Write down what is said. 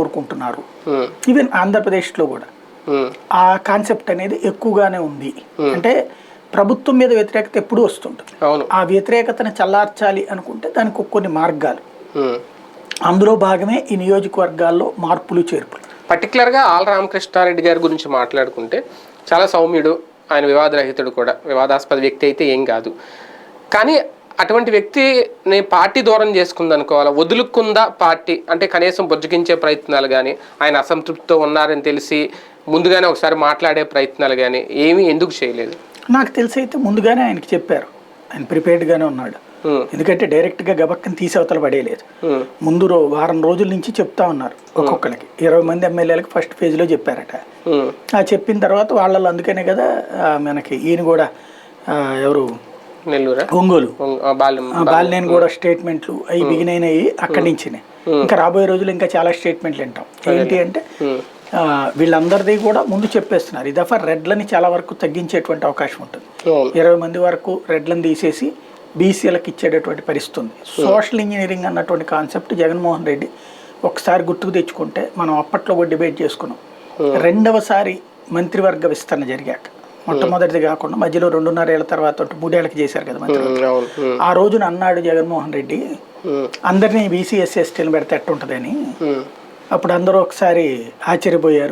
కోరుకుంటున్నారు. ఈవెన్ ఆంధ్రప్రదేశ్లో కూడా ఆ కాన్సెప్ట్ అనేది ఎక్కువగానే ఉంది. అంటే ప్రభుత్వం మీద వ్యతిరేకత ఎప్పుడూ వస్తుంటుంది. ఆ వ్యతిరేకతను చల్లార్చాలి అనుకుంటే దానికి కొన్ని మార్గాలు, అందులో భాగమే ఈ నియోజకవర్గాల్లో మార్పులు చేర్పులు. పర్టికులర్గా ఆల్ రామకృష్ణారెడ్డి గారి గురించి మాట్లాడుకుంటే చాలా సౌమ్యుడు, ఆయన వివాదరహితుడు కూడా, వివాదాస్పద వ్యక్తి అయితే ఏం కాదు. కానీ అటువంటి వ్యక్తిని పార్టీ దూరం చేసుకుంది అనుకోవాలా, వదులుకుందా పార్టీ అంటే కనీసం బుజ్జగించే ప్రయత్నాలు కానీ, ఆయన అసంతృప్తితో ఉన్నారని తెలిసి ముందుగానే ఒకసారి మాట్లాడే ప్రయత్నాలు కానీ ఏమీ ఎందుకు చేయలేదు? నాకు తెలిసి అయితే ముందుగానే ఆయనకి చెప్పారు, ఆయన ప్రిపేర్డ్గానే ఉన్నాడు. ఎందుకంటే డైరెక్ట్గా గబక్కని తీసేవతలు పడేయలేదు. ముందు వారం రోజుల నుంచి చెప్తా ఉన్నారు. ఒక్కొక్కరికి 20 మంది ఎమ్మెల్యేలకు ఫస్ట్ ఫేజ్లో చెప్పారట. చెప్పిన తర్వాత వాళ్ళలో అందుకనే కదా మనకి ఈయన కూడా ఎవరు నెల్లూరు ఒంగోలు బాలినేని కూడా స్టేట్మెంట్లు అవి బిగిన్ అయినాయి అక్కడి నుంచి. ఇంకా రాబోయే రోజులు ఇంకా చాలా స్టేట్మెంట్లు వింటాం. ఏంటి అంటే వీళ్ళందరిది కూడా ముందు చెప్పేస్తున్నారు. ఈ దఫా రెడ్లని చాలా వరకు తగ్గించేటువంటి అవకాశం ఉంటుంది. 20 మంది వరకు రెడ్లను తీసేసి బీసీలకు ఇచ్చేటటువంటి పరిస్థితి ఉంది. సోషల్ ఇంజనీరింగ్ అన్నటువంటి కాన్సెప్ట్ జగన్మోహన్ రెడ్డి ఒకసారి గుర్తుకు తెచ్చుకుంటే మనం అప్పట్లో కూడా డిబేట్ చేసుకున్నాం. రెండవసారి మంత్రివర్గ విస్తరణ జరిగాక, మొట్టమొదటిది కాకుండా మధ్యలో 2.5 ఏళ్ల తర్వాత 3 ఏళ్ళకి చేశారు కదా మంత్రివర్గం. ఆ రోజున అన్నాడు జగన్మోహన్ రెడ్డి, అందరినీ బీసీ ఎస్సీ ఎస్టీలు పెడితే ఎట్టుంటుందని. అప్పుడు అందరూ ఒకసారి ఆశ్చర్యపోయారు.